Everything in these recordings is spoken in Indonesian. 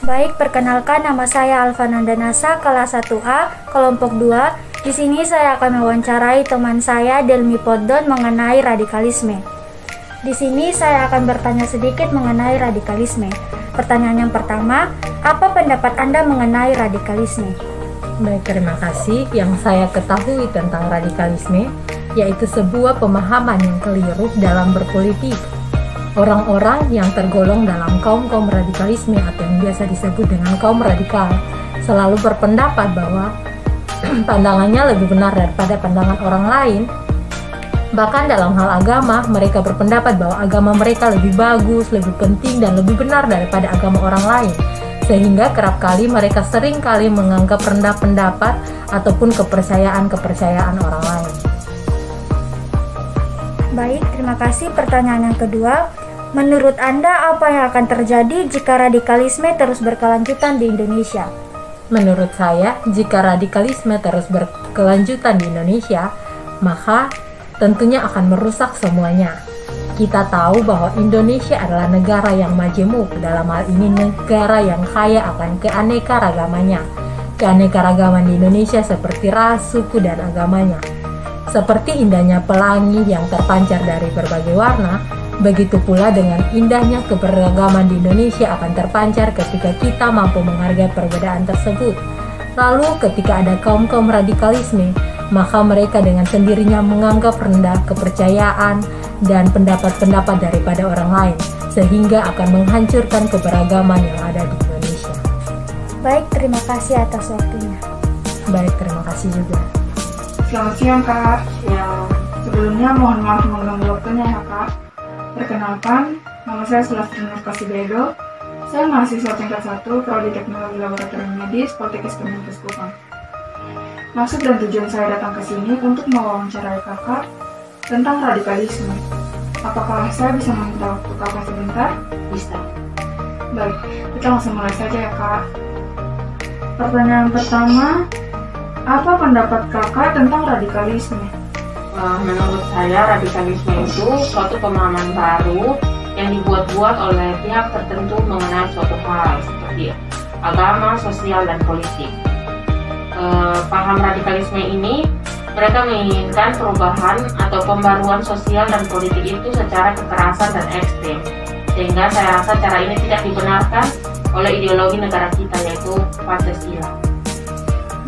Baik, perkenalkan nama saya Alfananda Nasa, kelas 1A, kelompok 2. Di sini saya akan mewawancarai teman saya Delmi Poddon mengenai radikalisme. Di sini saya akan bertanya sedikit mengenai radikalisme. Pertanyaan yang pertama, apa pendapat Anda mengenai radikalisme? Baik, terima kasih. Yang saya ketahui tentang radikalisme yaitu sebuah pemahaman yang keliru dalam berpolitik. Orang-orang yang tergolong dalam kaum radikalisme atau yang biasa disebut dengan kaum radikal selalu berpendapat bahwa pandangannya lebih benar daripada pandangan orang lain. Bahkan dalam hal agama, mereka berpendapat bahwa agama mereka lebih bagus, lebih penting, dan lebih benar daripada agama orang lain. Sehingga kerap kali mereka sering kali menganggap rendah pendapat ataupun kepercayaan orang lain. Baik, terima kasih. Pertanyaan yang kedua, menurut Anda apa yang akan terjadi jika radikalisme terus berkelanjutan di Indonesia? Menurut saya, jika radikalisme terus berkelanjutan di Indonesia, maka tentunya akan merusak semuanya. Kita tahu bahwa Indonesia adalah negara yang majemuk, dalam hal ini negara yang kaya akan keanekaragamannya. Keanekaragaman di Indonesia seperti ras, suku, dan agamanya. Seperti indahnya pelangi yang terpancar dari berbagai warna, begitu pula dengan indahnya keberagaman di Indonesia akan terpancar ketika kita mampu menghargai perbedaan tersebut. Lalu ketika ada kaum radikalisme, maka mereka dengan sendirinya menganggap rendah kepercayaan dan pendapat-pendapat daripada orang lain, sehingga akan menghancurkan keberagaman yang ada di Indonesia. Baik, terima kasih atas waktunya. Baik, terima kasih juga. Selamat siang, Kak. Sebelumnya mohon maaf mengganggu waktunya ya, Kak. Perkenalkan, nama saya Sulastri Nurkasibedo. Saya mahasiswa tingkat 1 Prodi Teknologi Laboratorium Medis Poltekkes Kemenkes Kupang. Maksud dan tujuan saya datang ke sini untuk mewawancarai Kakak tentang radikalisme. Apakah saya bisa meminta waktu Kakak sebentar? Bisa. Baik, kita langsung mulai saja ya, Kak. Pertanyaan pertama, apa pendapat Kakak tentang radikalisme? Menurut saya, radikalisme itu suatu pemahaman baru yang dibuat-buat oleh pihak tertentu mengenai suatu hal seperti agama, sosial, dan politik. Paham radikalisme ini, mereka menginginkan perubahan atau pembaruan sosial dan politik itu secara kekerasan dan ekstrem. Sehingga saya rasa cara ini tidak dibenarkan oleh ideologi negara kita, yaitu Pancasila.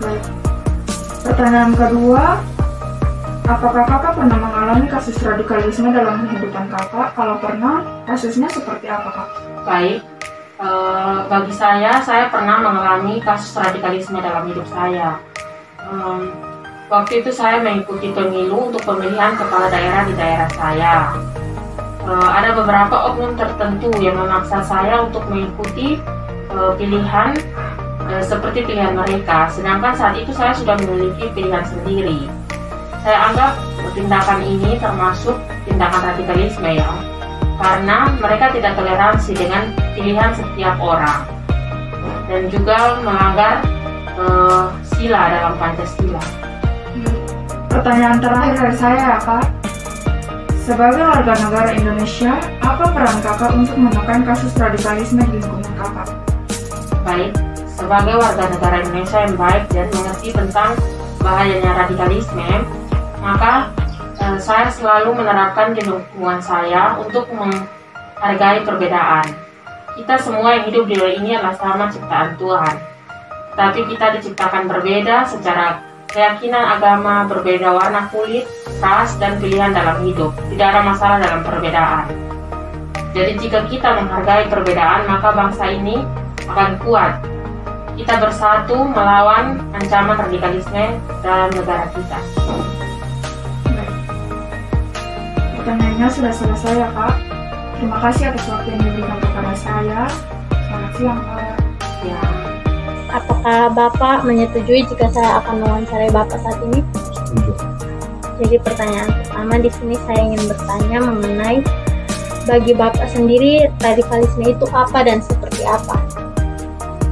Baik. Pertanyaan kedua, apakah Kakak pernah mengalami kasus radikalisme dalam kehidupan Kakak? Kalau pernah, kasusnya seperti apa, Kak? Baik, bagi saya pernah mengalami kasus radikalisme dalam hidup saya. Waktu itu saya mengikuti pemilu untuk pemilihan kepala daerah di daerah saya. Ada beberapa oknum tertentu yang memaksa saya untuk mengikuti pilihan seperti pilihan mereka, sedangkan saat itu saya sudah memiliki pilihan sendiri. Saya anggap tindakan ini termasuk tindakan radikalisme ya, karena mereka tidak toleransi dengan pilihan setiap orang dan juga melanggar sila dalam Pancasila. Pertanyaan terakhir dari saya ya, Kak. Sebagai warga negara Indonesia, apa peran Kakak untuk menekan kasus radikalisme di lingkungan Kakak? Baik, sebagai warga negara Indonesia yang baik dan mengerti tentang bahayanya radikalisme, maka saya selalu menerapkan di lingkungan saya untuk menghargai perbedaan. Kita semua yang hidup di dunia ini adalah sama ciptaan Tuhan, tapi kita diciptakan berbeda secara keyakinan agama, berbeda warna kulit, ras, dan pilihan dalam hidup. Tidak ada masalah dalam perbedaan. Jadi jika kita menghargai perbedaan, maka bangsa ini akan kuat. Kita bersatu melawan ancaman radikalisme dalam negara kita. Pertanyaannya sudah selesai ya, Kak. Terima kasih atas waktu yang diberikan kepada saya. Selamat siang, Kak. Ya. Apakah Bapak menyetujui jika saya akan mewawancarai Bapak saat ini? Setuju. Jadi pertanyaan pertama di sini saya ingin bertanya mengenai bagi Bapak sendiri radikalisme itu apa dan seperti apa?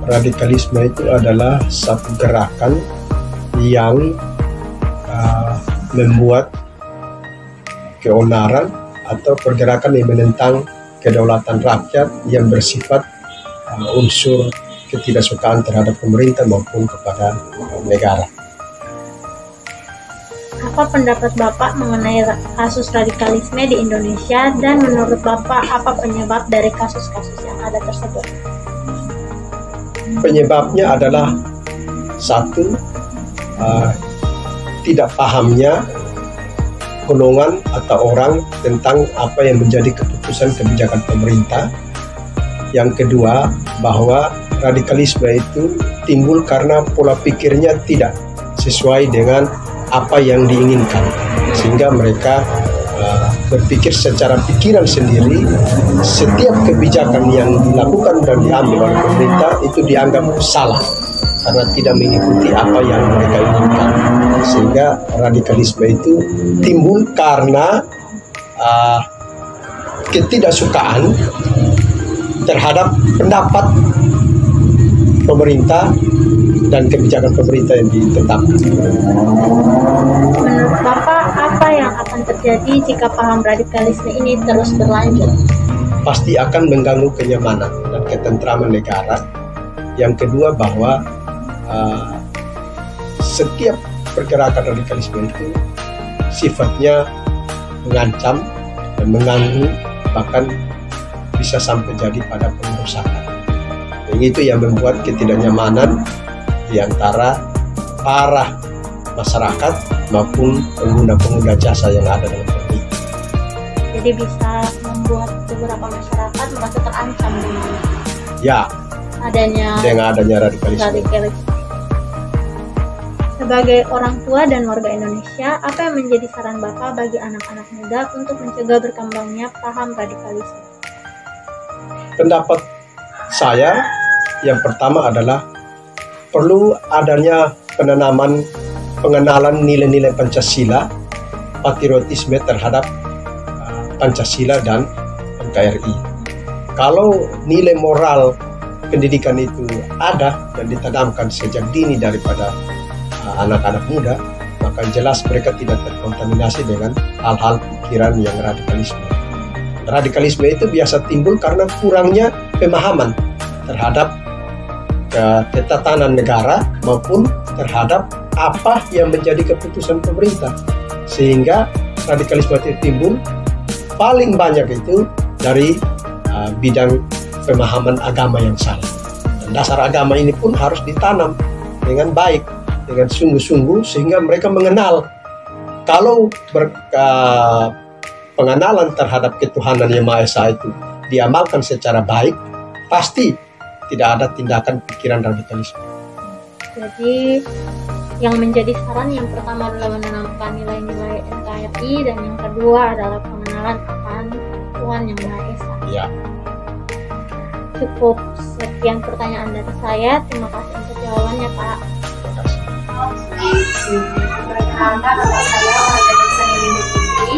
Radikalisme itu adalah satu gerakan yang membuat keonaran atau pergerakan yang menentang kedaulatan rakyat yang bersifat unsur ketidaksukaan terhadap pemerintah maupun kepada negara. Apa pendapat Bapak mengenai kasus radikalisme di Indonesia dan menurut Bapak apa penyebab dari kasus-kasus yang ada tersebut? Penyebabnya adalah satu, tidak pahamnya golongan atau orang tentang apa yang menjadi keputusan kebijakan pemerintah. Yang kedua, bahwa radikalisme itu timbul karena pola pikirnya tidak sesuai dengan apa yang diinginkan, sehingga mereka berpikir secara pikiran sendiri. Setiap kebijakan yang dilakukan dan diambil oleh pemerintah itu dianggap salah karena tidak mengikuti apa yang mereka inginkan, sehingga radikalisme itu timbul karena ketidaksukaan terhadap pendapat pemerintah dan kebijakan pemerintah yang ditetapkan. Menurut Bapak, apa yang akan terjadi jika paham radikalisme ini terus berlanjut? Pasti akan mengganggu kenyamanan dan ketentraman negara. Yang kedua, bahwa setiap pergerakan radikalisme itu sifatnya mengancam dan mengganggu, bahkan bisa sampai jadi pada pengerusakan. Yang itu yang membuat ketidaknyamanan di antara para masyarakat maupun pengguna-pengguna jasa yang ada dalam pemerintah. Jadi bisa membuat beberapa masyarakat merasa terancam dengan adanya radikalisme. Sebagai orang tua dan warga Indonesia, apa yang menjadi saran Bapak bagi anak-anak muda untuk mencegah berkembangnya paham radikalisme? Pendapat saya yang pertama adalah perlu adanya pengenalan nilai-nilai Pancasila, patriotisme terhadap Pancasila dan NKRI. Kalau nilai moral pendidikan itu ada dan ditanamkan sejak dini daripada anak-anak muda, maka jelas mereka tidak terkontaminasi dengan hal-hal pikiran yang radikalisme. Radikalisme itu biasa timbul karena kurangnya pemahaman terhadap ketatanan negara maupun terhadap apa yang menjadi keputusan pemerintah, sehingga radikalisme itu timbul paling banyak itu dari bidang pemahaman agama yang salah. Dan dasar agama ini pun harus ditanam dengan baik, dengan sungguh-sungguh, sehingga mereka mengenal. Kalau pengenalan terhadap ketuhanan Yang Maha Esa itu diamalkan secara baik, pasti tidak ada tindakan pikiran radikalisme. Jadi yang menjadi saran yang pertama adalah menanamkan nilai-nilai NKRI, dan yang kedua adalah pengenalan akan Tuhan Yang Maha Esa. Ya. Cukup sekian pertanyaan dari saya. Terima kasih untuk jawabannya, Pak. Terima kasih. Perkenalkan, nama saya Maria Seni Putri.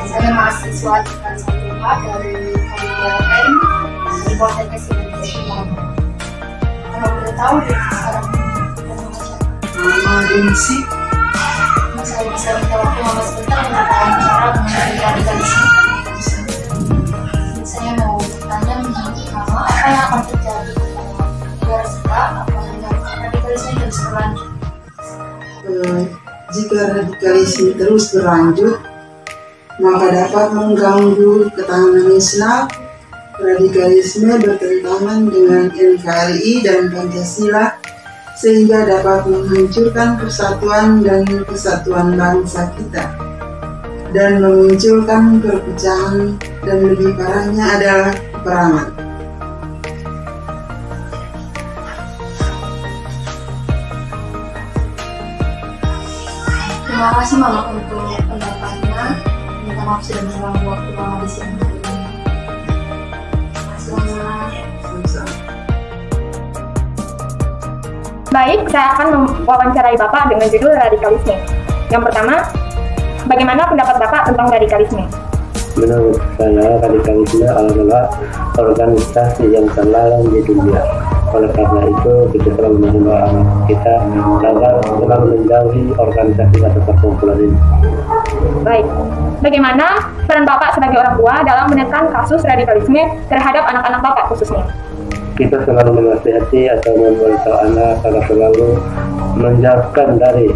Saya mahasiswa tingkat 1A dari KBPLN di Politeknik Indonesia. Kalau boleh tahu dari sekarang nama Densi. Saya bisa minta waktu Mama sebentar untuk wawancara mengenai radikalisme. Saya mau bertanya mengenai apa yang akan terjadi biar setelah radikalisme terus berlanjut. Jika radikalisme terus berlanjut, maka dapat mengganggu ketahanan Islam. Radikalisme bertentangan dengan NKRI dan Pancasila, sehingga dapat menghancurkan persatuan dan kesatuan bangsa kita dan memunculkan perpecahan, dan lebih parahnya adalah peperangan. Terima kasih Mama untuk pendapatnya. Minta maaf sudah mengganggu waktu Mama di sini hari ini. Baik, saya akan mewawancarai Bapak dengan judul radikalisme. Yang pertama, bagaimana pendapat Bapak tentang radikalisme? Menurut saya, radikalisme adalah organisasi yang terlarang di dunia. Oleh karena itu, kita selalu mengimbau kita agar selalu menjauhi organisasi atau perkumpulan ini. Baik, bagaimana peran Bapak sebagai orang tua dalam menekan kasus radikalisme terhadap anak-anak Bapak khususnya? kita selalu menasihati atau memberitahu anak agar selalu menjauhkan dari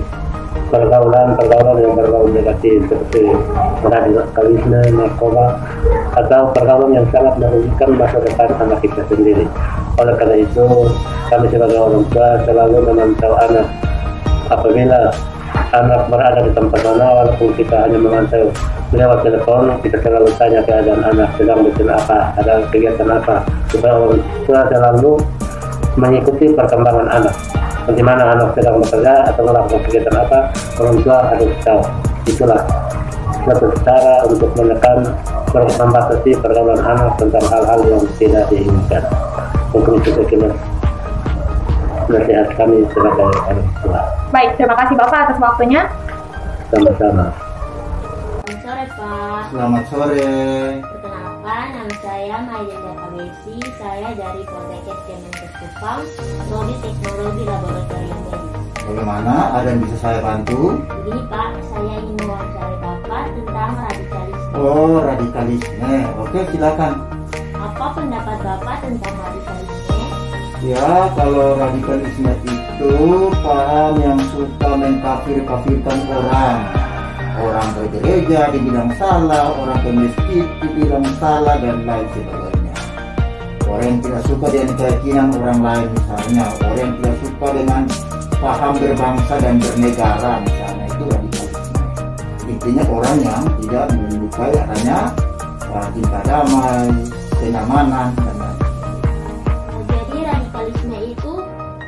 pergaulan yang berbau negatif seperti radikalisme, narkoba, atau pergaulan yang sangat merugikan masa depan anak kita sendiri. Oleh karena itu, kami sebagai orang tua selalu memantau anak. Apabila anak berada di tempat mana, walaupun kita hanya memantau lewat telepon, kita selalu tanya keadaan anak sedang bikin apa, ada kegiatan apa, supaya orang tua selalu mengikuti perkembangan anak. Di mana anak sedang bekerja atau melakukan kegiatan apa, orang tua harus tahu. Itulah satu cara untuk menekan membatasi pergaulan anak tentang hal-hal yang tidak diinginkan. Untuk itu saya kira nasihat kami sebagai orang tua. Baik, terima kasih Bapak atas waktunya. Sama-sama. Selamat sore Pak. Selamat sore. Perkenalkan, nama saya Maida Kabesi. Saya dari Poltekkes Kemenkes Kupang, Prodi Teknologi Laboratorium Medis. Bagaimana? Ada yang bisa saya bantu? Begini Pak, saya ingin mewawancarai Bapak tentang radikalisme. Oh, radikalisme. Oke, silakan. Apa pendapat Bapak tentang radikalisme? Ya, kalau radikalisme itu paham yang suka mengkafir-kafirkan orang. Orang ke gereja dibilang salah, orang ke masjid dibilang salah, dan lain sebagainya. Orang yang tidak suka dengan keyakinan orang lain misalnya, orang yang tidak suka dengan paham berbangsa dan bernegara misalnya, itu radikalisme. Intinya orang yang tidak menyukai adanya cinta damai, kenyamanan, dan lain. Jadi radikalisme itu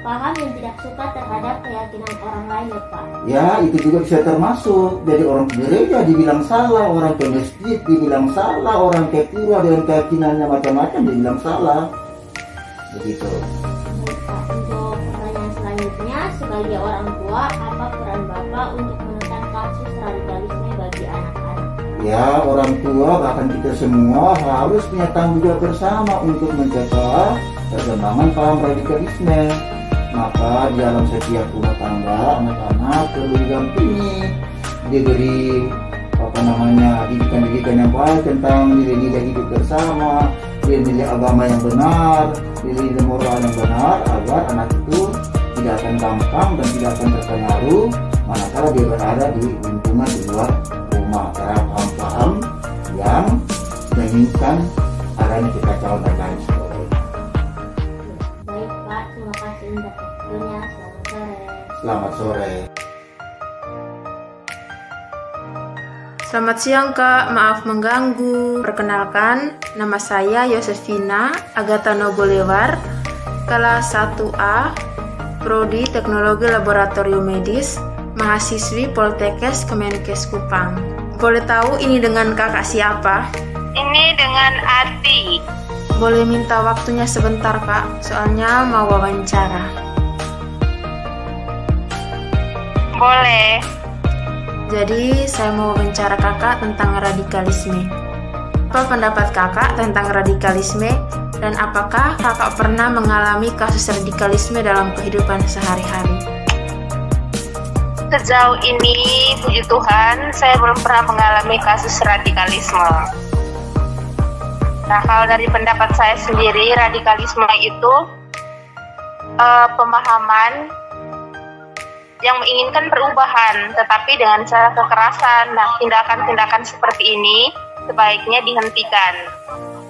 paham yang tidak suka terhadap keyakinan orang lain ya Pak? Ya, itu juga bisa termasuk. Jadi orang ke gereja dibilang salah, orang ke masjid dibilang salah, orang ke pura dengan keyakinannya macam-macam dibilang salah. Begitu. Baik Pak, untuk pertanyaan selanjutnya, sebagai orang tua, apa peran Bapak untuk menekan kasus radikalisme bagi anak-anak? Ya, orang tua bahkan kita semua harus punya tanggung jawab bersama untuk mencegah perkembangan paham radikalisme. Maka di dalam setiap rumah tangga, anak-anak perlu didampingi, diberi didikan yang baik tentang nilai-nilai hidup bersama, nilai-nilai agama yang benar, nilai-nilai moral yang benar, agar anak itu tidak akan gampang dan tidak akan terpengaruh manakala dia berada di lingkungan di luar rumah, karena paham-paham yang menginginkan adanya kekacauan dan lain sebagainya. Baik Pak, terima kasih untuk waktunya. Selamat sore. Selamat sore. Selamat siang Kak, maaf mengganggu. Perkenalkan, nama saya Yosefina Agatha Nobolewar, kelas 1A, Prodi Teknologi Laboratorium Medis, mahasiswi Poltekkes Kemenkes Kupang. Boleh tahu ini dengan kakak siapa? Ini dengan Ati. Boleh minta waktunya sebentar Kak, soalnya mau wawancara. Boleh. Jadi saya mau wawancara kakak tentang radikalisme. Apa pendapat kakak tentang radikalisme, dan apakah kakak pernah mengalami kasus radikalisme dalam kehidupan sehari-hari? Sejauh ini, puji Tuhan, saya belum pernah mengalami kasus radikalisme. Nah, kalau dari pendapat saya sendiri, radikalisme itu pemahaman yang menginginkan perubahan, tetapi dengan cara kekerasan. Nah, tindakan-tindakan seperti ini sebaiknya dihentikan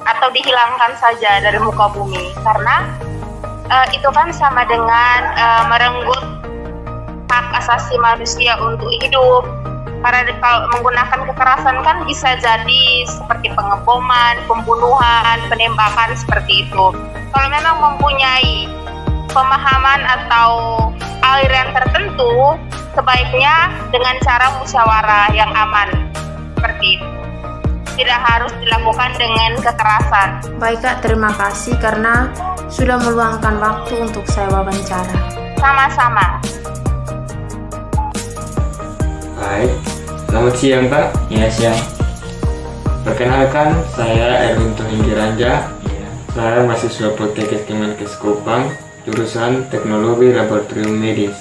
atau dihilangkan saja dari muka bumi, karena itu kan sama dengan merenggut hak asasi manusia untuk hidup. Karena kalau menggunakan kekerasan kan bisa jadi seperti pengeboman, pembunuhan, penembakan seperti itu. Kalau memang mempunyai pemahaman atau aliran tertentu, sebaiknya dengan cara musyawarah yang aman seperti itu. Tidak harus dilakukan dengan kekerasan. Baik Kak, terima kasih karena sudah meluangkan waktu untuk saya wawancara. Sama-sama. Baik, selamat siang Pak. Ya, siang. Perkenalkan, saya Erwin Tohingiranja. Saya mahasiswa Poltekkes Kemenkes Kupang, jurusan Teknologi Laboratorium Medis.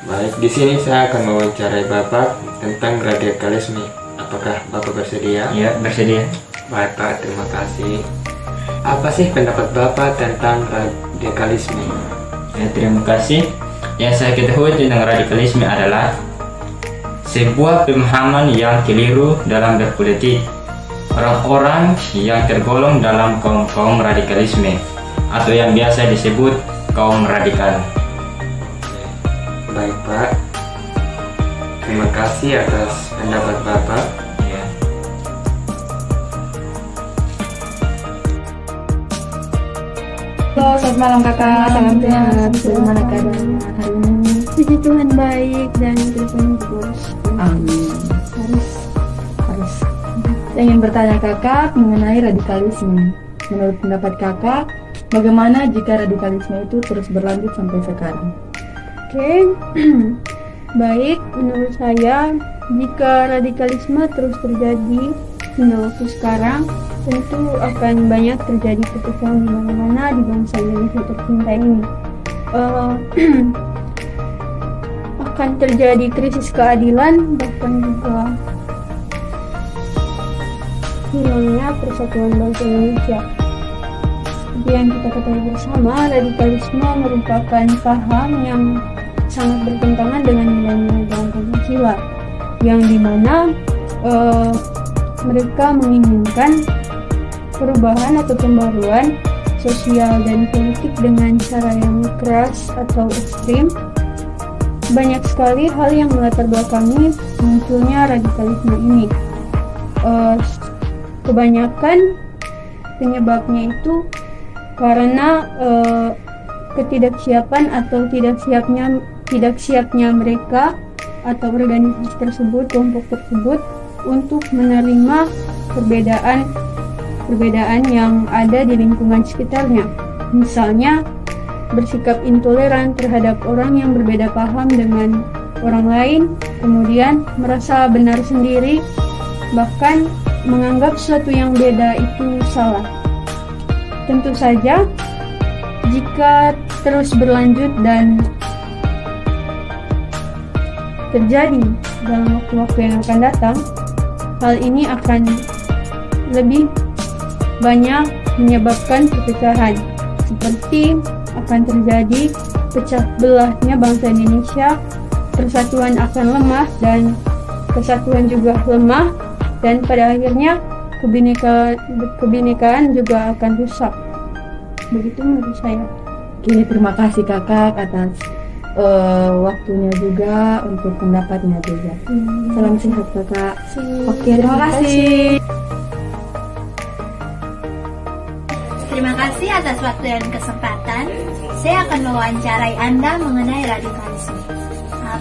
Baik, di sini saya akan mewawancarai Bapak tentang radikalisme. Apakah Bapak bersedia? Ya, bersedia. Baik Pak, terima kasih. Apa sih pendapat Bapak tentang radikalisme? Ya, terima kasih. Yang saya ketahui tentang radikalisme adalah sebuah pemahaman yang keliru dalam berpolitik. Orang-orang yang tergolong dalam kaum radikalisme atau yang biasa disebut kaum radikal. Baik Pak, terima kasih atas pendapat Bapak. Ya. Halo, selamat malam kakak. Salam sehat. Bagaimana keadaannya hari ini? Puji Tuhan baik dan Tuhan terus. Amin. Harus. Saya ingin bertanya kakak mengenai radikalisme. Menurut pendapat kakak, bagaimana jika radikalisme itu terus berlanjut sampai sekarang? Oke. Baik, menurut saya jika radikalisme terus terjadi hingga waktu sekarang, tentu akan banyak terjadi perpecahan di mana-mana di bangsa Indonesia tercinta ini. Akan terjadi krisis keadilan, bahkan juga hilangnya persatuan bangsa Indonesia. Seperti yang kita ketahui bersama, radikalisme merupakan paham yang sangat bertentangan dengan nilai-nilai dalam Pancasila, yang dimana mereka menginginkan perubahan atau pembaruan sosial dan politik dengan cara yang keras atau ekstrim. Banyak sekali hal yang melatar belakangi munculnya radikalisme ini. Kebanyakan penyebabnya itu karena ketidaksiapan atau tidak siapnya mereka atau organisasi tersebut, kelompok tersebut untuk menerima perbedaan yang ada di lingkungan sekitarnya. Misalnya bersikap intoleran terhadap orang yang berbeda paham dengan orang lain, kemudian merasa benar sendiri, bahkan menganggap sesuatu yang beda itu salah. Tentu saja jika terus berlanjut dan terjadi dalam waktu-waktu yang akan datang, hal ini akan lebih banyak menyebabkan perpecahan, seperti akan terjadi pecah belahnya bangsa Indonesia, persatuan akan lemah dan kesatuan juga lemah, dan pada akhirnya kebinekaan juga akan rusak. Begitu menurut saya. Oke, terima kasih kakak atas waktunya juga, untuk pendapatnya juga. Salam sehat kakak. Oke, terima kasih. Terima kasih atas waktu dan kesempatan. Saya akan mewawancarai Anda mengenai radikalisme.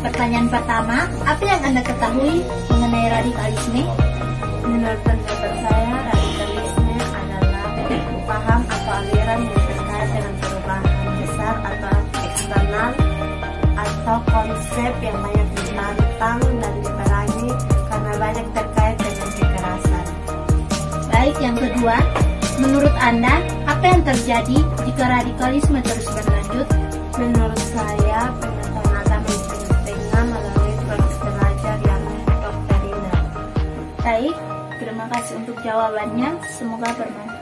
Pertanyaan pertama, apa yang Anda ketahui mengenai radikalisme? Menurut pendapat saya, radikalisme adalah paham atau aliran yang terkait dengan perubahan besar atau eksternal atau konsep yang banyak ditantang dan diperangi karena banyak terkait dengan kekerasan. Baik, yang kedua, menurut Anda, apa yang terjadi jika radikalisme terus berlanjut? Menurut saya, pengetahuan agama ditengah melalui proses belajar yang doktriner. Baik, terima kasih untuk jawabannya. Semoga bermanfaat.